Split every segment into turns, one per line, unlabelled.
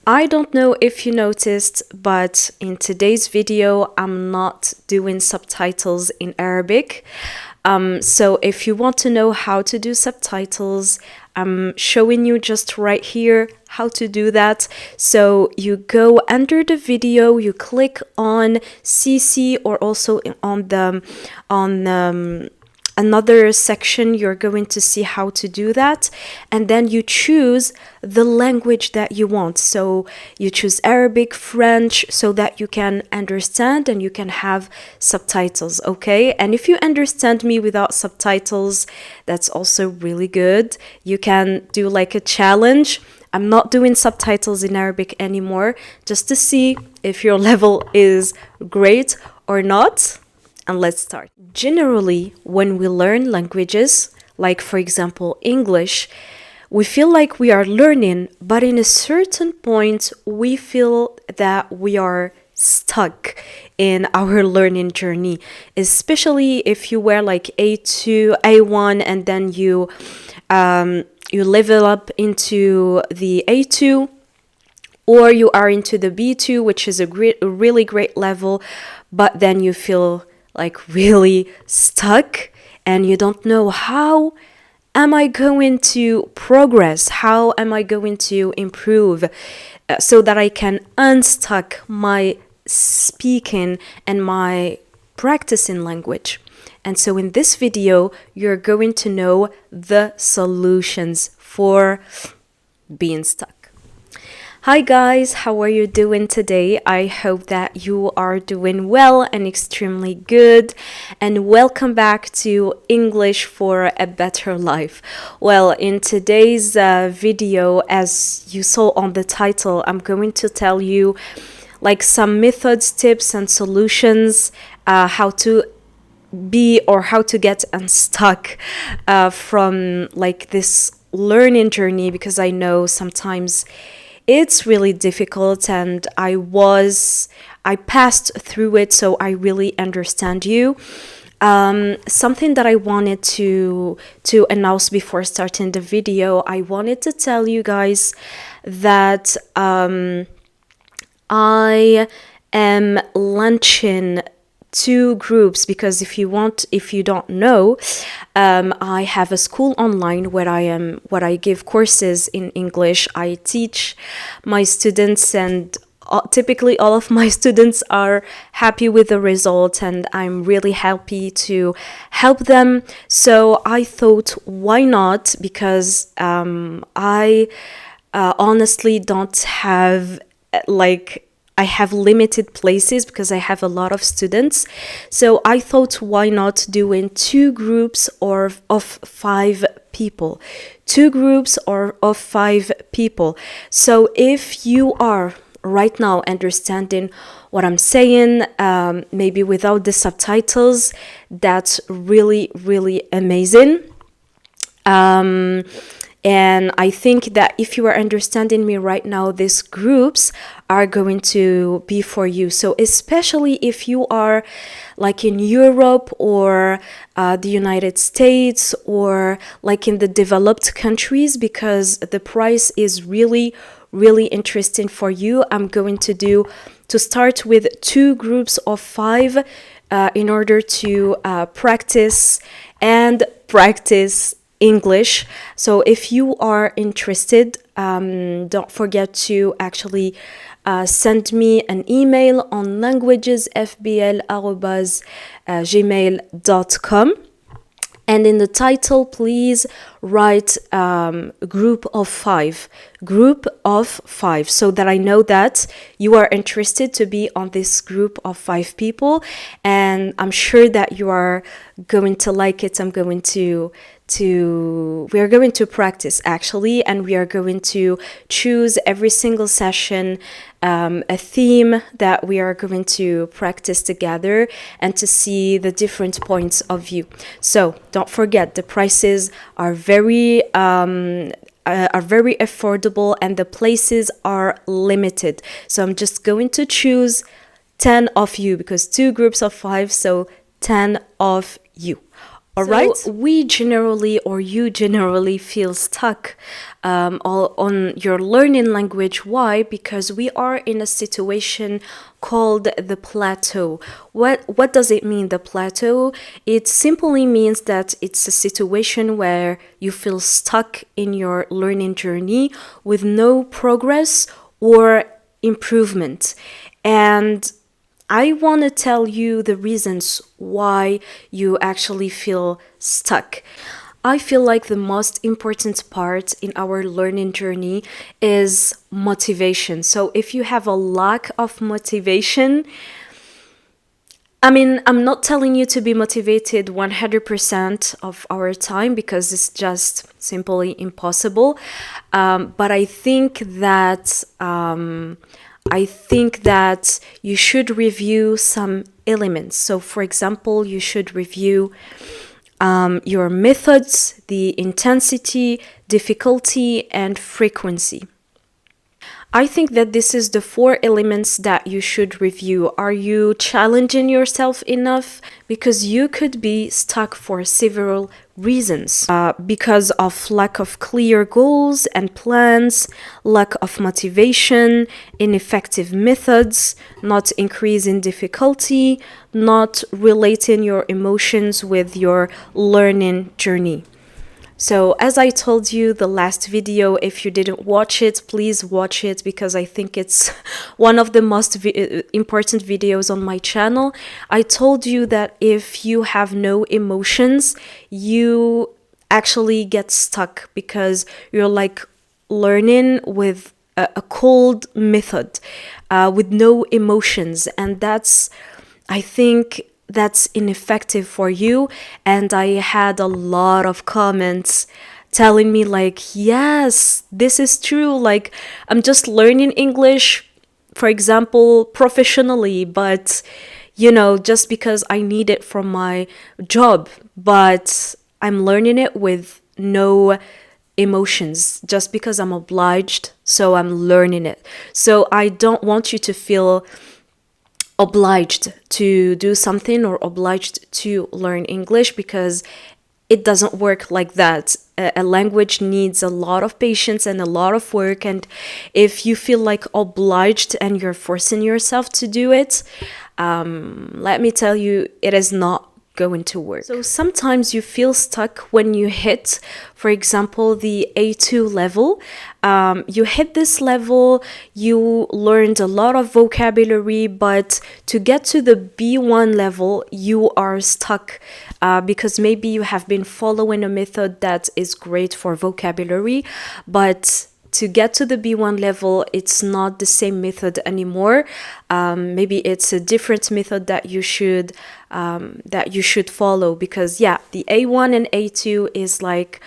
I don't know if you noticed, but in today's video, I'm not doing subtitles in Arabic. So if you want to know how to do subtitles, I'm showing you just right here how to do that. So you go under the video, you click on CC, or also on another section, you're going to see how to do that, and then you choose the language that you want. So you choose Arabic, French, so that you can understand and you can have subtitles, okay? And if you understand me without subtitles, that's also really good. You can do like a challenge. I'm not doing subtitles in Arabic anymore, just to see if your level is great or not. And let's start. Generally, when we learn languages, like for example English, we feel like we are learning, but in a certain point, we feel that we are stuck in our learning journey, especially if you were like A2, A1, and then you level up into the A2, or you are into the B2, which is a really great level, but then you feel like really stuck and you don't know, how am I going to progress? How am I going to improve so that I can unstuck my speaking and my practicing language? And so in this video, you're going to know the solutions for being stuck. Hi guys, how are you doing today? I hope that you are doing well and extremely good, and welcome back to English for a Better Life. Well, in today's video, as you saw on the title, I'm going to tell you like some methods, tips, and solutions, how to be or how to get unstuck from like this learning journey, because I know sometimes it's really difficult, and I passed through it, so I really understand you. Something that I wanted to announce before starting the video, I wanted to tell you guys that I am launching 2 groups, because if you don't know, I have a school online where I give courses in English. I teach my students, and typically all of my students are happy with the result, and I'm really happy to help them. So I thought, why not? Because I honestly don't have I have limited places because I have a lot of students. So I thought, why not doing 2 groups of 5 people? 2 groups of 5 people. So if you are right now understanding what I'm saying, maybe without the subtitles, that's really, really amazing. And I think that if you are understanding me right now, these groups are going to be for you. So especially if you are like in Europe or the United States, or like in the developed countries, because the price is really, really interesting for you. I'm going to start with 2 groups of 5 in order to practice English. So if you are interested, don't forget to actually send me an email on languagesfbl@gmail.com. And in the title, please write group of 5, so that I know that you are interested to be on this group of 5 people. And I'm sure that you are going to like it. We are going to practice actually, and we are going to choose every single session a theme that we are going to practice together, and to see the different points of view. So don't forget, the prices are very affordable, and the places are limited. So I'm just going to choose 10 of you, because 2 groups of 5, so 10 of you. All right. We generally, or you generally, feel stuck on your learning language. Why? Because we are in a situation called the plateau. What does it mean, the plateau? It simply means that it's a situation where you feel stuck in your learning journey with no progress or improvement. And I want to tell you the reasons why you actually feel stuck. I feel like the most important part in our learning journey is motivation. So if you have a lack of motivation, I mean, I'm not telling you to be motivated 100% of our time because it's just simply impossible. But I think that you should review some elements. So, for example, you should review your methods, the intensity, difficulty, and frequency. I think that this is the 4 elements that you should review. Are you challenging yourself enough? Because you could be stuck for several reasons. Because of lack of clear goals and plans, lack of motivation, ineffective methods, not increasing difficulty, not relating your emotions with your learning journey. So as I told you the last video, if you didn't watch it, please watch it because I think it's one of the most important videos on my channel. I told you that if you have no emotions, you actually get stuck because you're like learning with a cold method with no emotions, and I think that's ineffective for you. And I had a lot of comments telling me like, yes, this is true, like I'm just learning English, for example, professionally, but just because I need it for my job, but I'm learning it with no emotions just because I'm obliged, so I'm learning it. So I don't want you to feel obliged to do something or obliged to learn English, because it doesn't work like that. A language needs a lot of patience and a lot of work, and if you feel like obliged and you're forcing yourself to do it, let me tell you, it is not going to work. So sometimes you feel stuck when you hit, for example, the A2 level. You hit this level, you learned a lot of vocabulary, but to get to the B1 level, you are stuck because maybe you have been following a method that is great for vocabulary, but to get to the B1 level, it's not the same method anymore. Maybe it's a different method that you should follow, because the A1 and A2 is like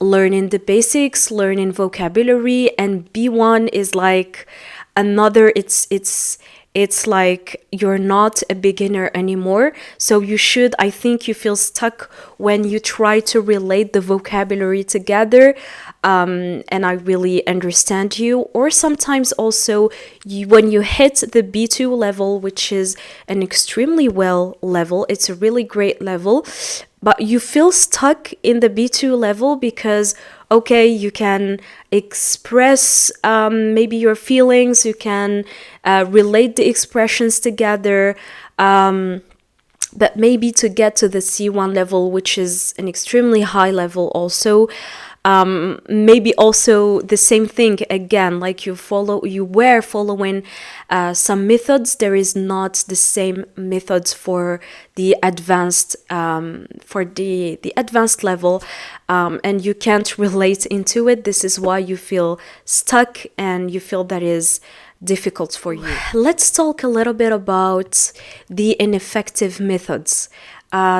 learning the basics, learning vocabulary, and B1 is like another. It's like you're not a beginner anymore. So I think you feel stuck when you try to relate the vocabulary together. And I really understand you. Or sometimes also when you hit the B2 level, which is an extremely well level, it's a really great level, but you feel stuck in the B2 level because, okay, you can express maybe your feelings, you can relate the expressions together, but maybe to get to the C1 level, which is an extremely high level also, maybe also the same thing again, like you were following some methods. There is not the same methods for the advanced advanced level, and you can't relate into it. This is why you feel stuck and you feel that is difficult for you. Let's talk a little bit about the ineffective methods.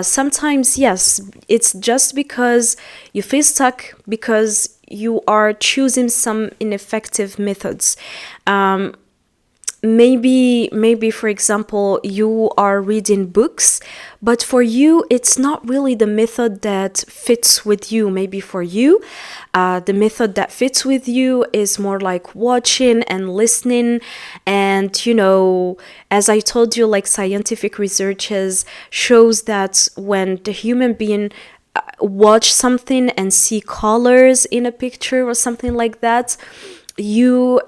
Sometimes, yes, it's just because you feel stuck because you are choosing some ineffective methods. maybe for example you are reading books, but for you it's not really the method that fits with you. Maybe for you the method that fits with you is more like watching and listening. And as I told you, like scientific researches shows that when the human being watch something and see colors in a picture or something like that, you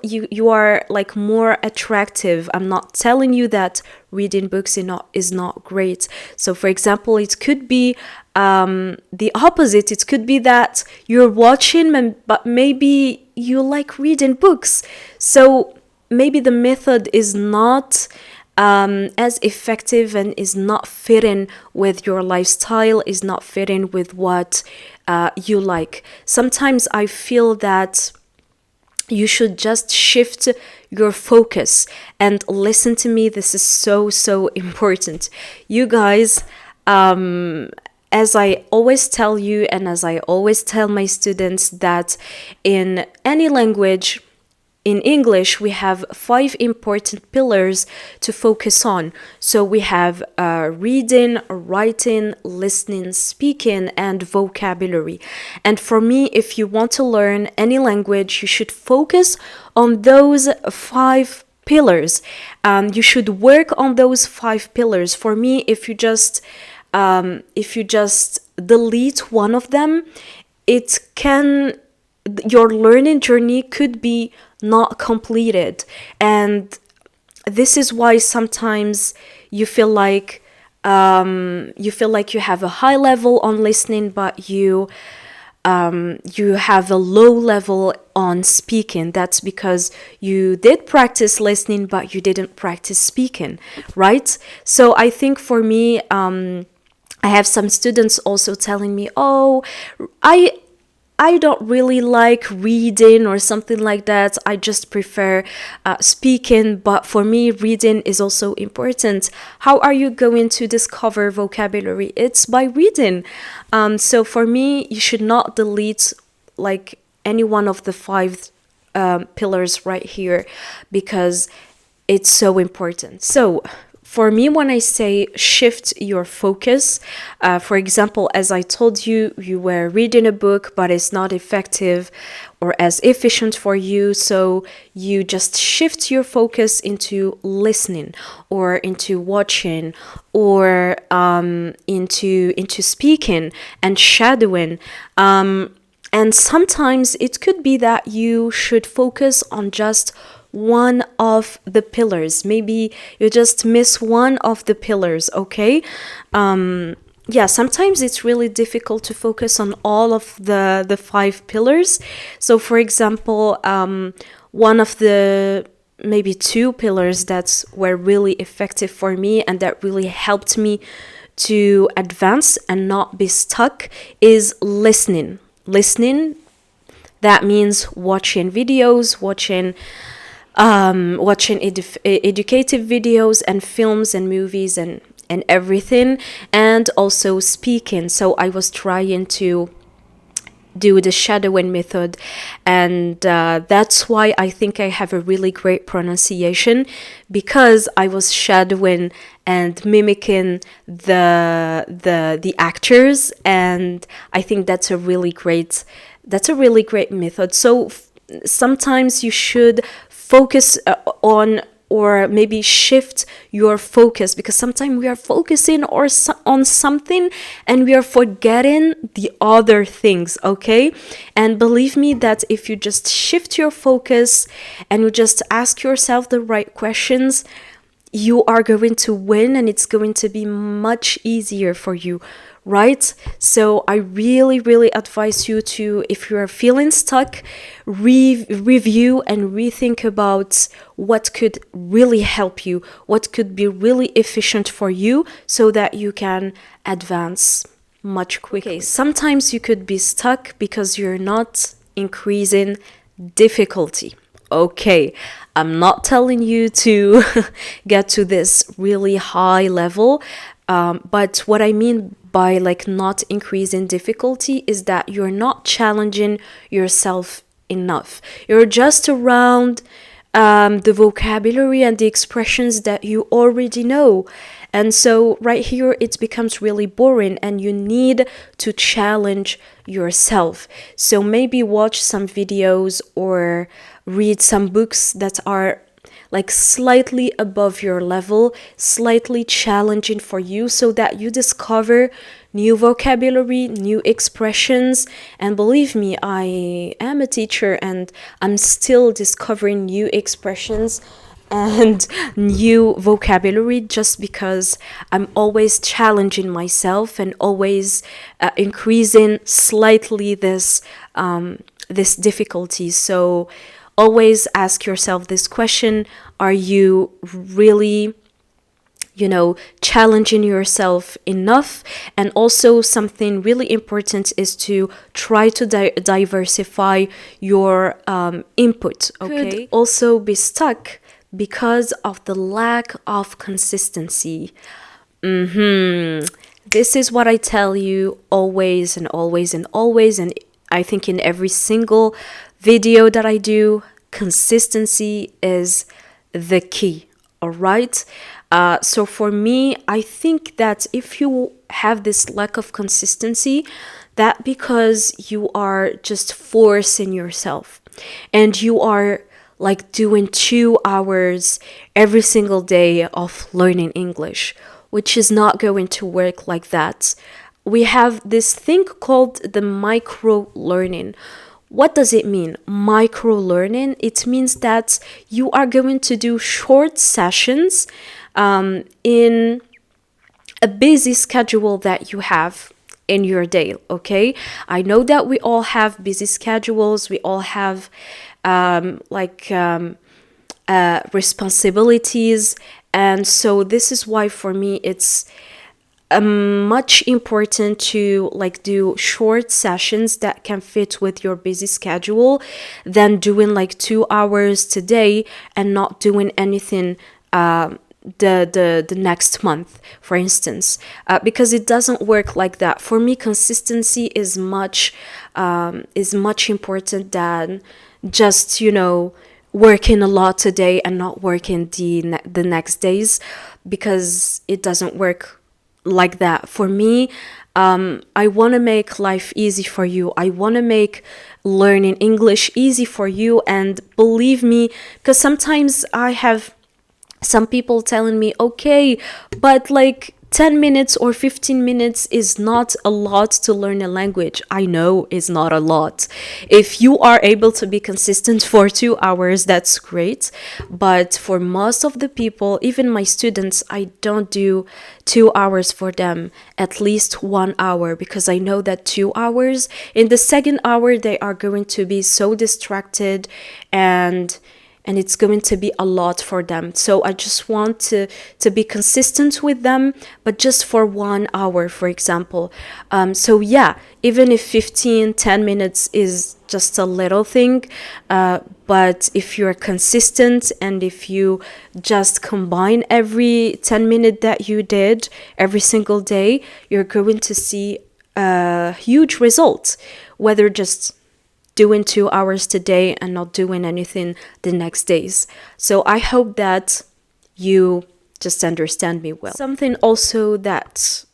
are like more attractive. I'm not telling you that reading books is not great. So for example, it could be the opposite. It could be that you're watching but maybe you like reading books. So maybe the method is not as effective and is not fitting with your lifestyle, is not fitting with what you like. Sometimes I feel that you should just shift your focus and listen to me. This is so important. You guys, as I always tell you and as I always tell my students, that in any language, in English, we have 5 important pillars to focus on. So we have reading, writing, listening, speaking, and vocabulary. And for me, if you want to learn any language, you should focus on those 5 pillars. You should work on those 5 pillars. For me, if you just delete one of them, your learning journey could be not completed. And this is why sometimes you feel like you have a high level on listening, but you have a low level on speaking. That's because you did practice listening, but you didn't practice speaking, right? So I think for me, I have some students also telling me, oh, I don't really like reading or something like that. I just prefer speaking. But for me, reading is also important. How are you going to discover vocabulary? It's by reading. So for me, you should not delete like any one of the 5 pillars right here, because it's so important. So for me, when I say shift your focus, for example, as I told you, you were reading a book, but it's not effective or as efficient for you. So you just shift your focus into listening or into watching or into speaking and shadowing. And sometimes it could be that you should focus on just one of the pillars. Maybe you just miss one of the pillars, okay? Sometimes it's really difficult to focus on all of the 5 pillars. So for example, one of the maybe 2 pillars that were really effective for me and that really helped me to advance and not be stuck is listening. That means watching videos, watching educative videos and films and movies and everything, and also speaking. So I was trying to do the shadowing method, and that's why I think I have a really great pronunciation, because I was shadowing and mimicking the actors, and I think that's a really great method. So sometimes you should focus on, or maybe shift your focus, because sometimes we are focusing on something and we are forgetting the other things, okay? And believe me that if you just shift your focus and you just ask yourself the right questions, you are going to win, and it's going to be much easier for you, right? So I really advise you to, if you are feeling stuck, review and rethink about what could really help you, what could be really efficient for you, so that you can advance much quicker. Okay, sometimes you could be stuck because you're not increasing difficulty. Okay, I'm not telling you to get to this really high level, but what I mean by like not increasing difficulty is that you're not challenging yourself enough. You're just around the vocabulary and the expressions that you already know. And so right here it becomes really boring and you need to challenge yourself. So maybe watch some videos or read some books that are like slightly above your level, slightly challenging for you, so that you discover new vocabulary, new expressions. And believe me, I am a teacher and I'm still discovering new expressions and new vocabulary, just because I'm always challenging myself and always increasing slightly this difficulty. So always ask yourself this question: are you really, challenging yourself enough? And also something really important is to try to diversify your input. Okay. Could also be stuck because of the lack of consistency. This is what I tell you always and always and always, and I think in every single video that I do, consistency is the key. All right. So for me, I think that if you have this lack of consistency, that because you are just forcing yourself and you are like doing 2 hours every single day of learning English, which is not going to work like that. We have this thing called the micro learning. What does it mean? Micro learning. It means that you are going to do short sessions in a busy schedule that you have in your day. Okay, I know that we all have busy schedules. We all have responsibilities, and so this is why for me it's much important to like do short sessions that can fit with your busy schedule than doing like 2 hours today and not doing anything the next month, for instance, because it doesn't work like that. For me, consistency is much important than just working a lot today and not working the next days, because it doesn't work like that. For me, I want to make life easy for you. I want to make learning English easy for you. And believe me, because sometimes I have some people telling me, okay, but like 10 minutes or 15 minutes is not a lot to learn a language. I know it's not a lot. If you are able to be consistent for 2 hours, that's great. But for most of the people, even my students, I don't do 2 hours for them, at least 1 hour, because I know that 2 hours, in the second hour, they are going to be so distracted and it's going to be a lot for them. So I just want to be consistent with them, but just for 1 hour, for example. So yeah, even if 10 minutes is just a little thing, but if you're consistent and if you just combine every 10 minutes that you did every single day, you're going to see a huge result, whether just doing 2 hours today and not doing anything the next days. So I hope that you just understand me well. Something also that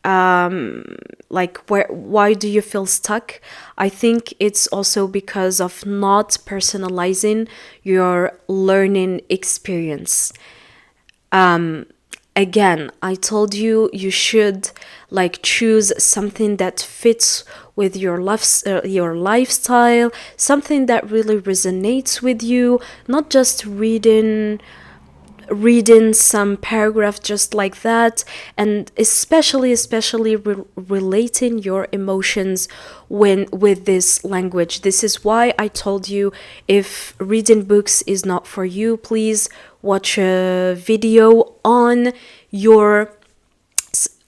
why do you feel stuck? I think it's also because of not personalizing your learning experience. Again, I told you should like choose something that fits with your lifestyle, something that really resonates with you, not just reading some paragraph just like that, and especially relating your emotions with this language. This is why I told you, if reading books is not for you, please watch a video on your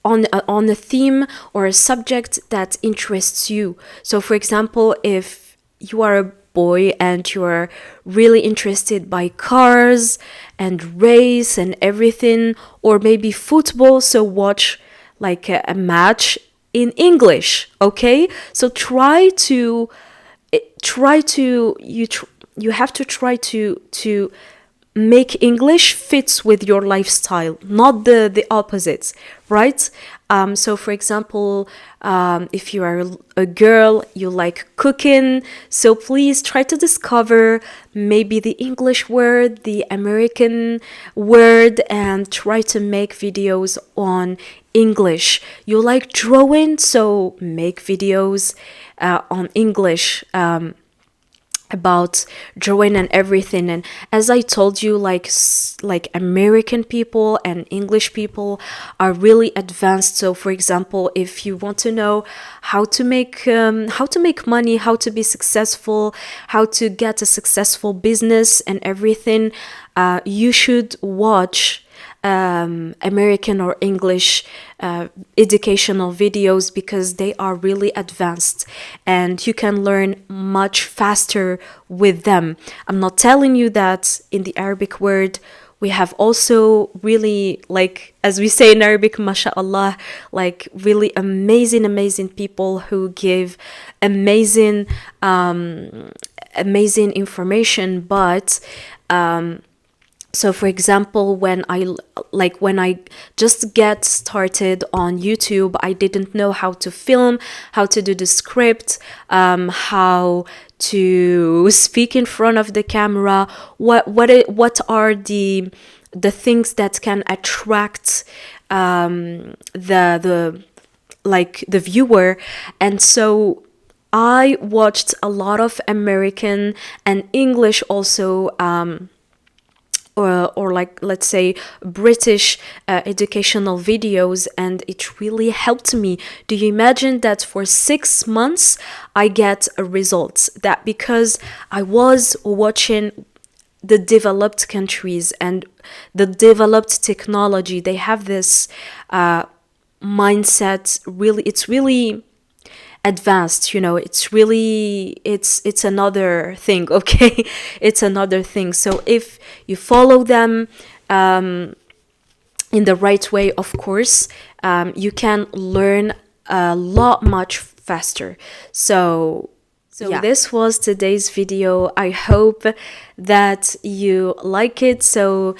on a theme or a subject that interests you. So for example, if you are a boy and you are really interested by cars and race and everything, or maybe football, so watch like a match in English. Okay, so you have to try to make English fits with your lifestyle, not the opposites, right? So for example, if you are a girl, you like cooking, so please try to discover maybe the English word, the American word, and try to make videos on English. You like drawing, so make videos on English, about drawing and everything. And as I told you, like American people and English people are really advanced. So for example, if you want to know how to make money, how to be successful, how to get a successful business and everything, you should watch American or English educational videos, because they are really advanced and you can learn much faster with them. I'm not telling you that in the Arabic word we have also really, like as we say in Arabic, mashallah, like really amazing people who give amazing information. But so for example, when I just get started on YouTube, I didn't know how to film, how to do the script, how to speak in front of the camera, what are the things that can attract the viewer. And so I watched a lot of American and English also, or like, let's say, British educational videos, and it really helped me. Do you imagine that for 6 months I get results? That because I was watching the developed countries and the developed technology. They have this mindset, really, it's really advanced, it's really, it's another thing, okay? It's another thing. So if you follow them in the right way, of course, you can learn a lot much faster. So yeah, this was today's video. I hope that you like it. So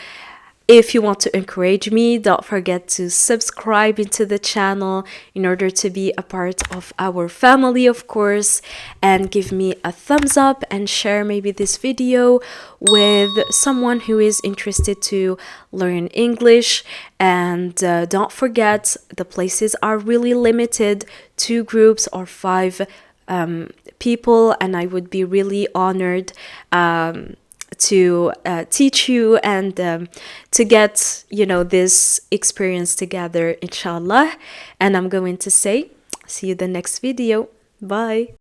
if you want to encourage me, don't forget to subscribe into the channel in order to be a part of our family, of course, and give me a thumbs up and share maybe this video with someone who is interested to learn English. And don't forget, the places are really limited, 2 groups or 5 people, and I would be really honored to teach you and to get, this experience together, inshallah. And I'm going to say, see you the next video. Bye.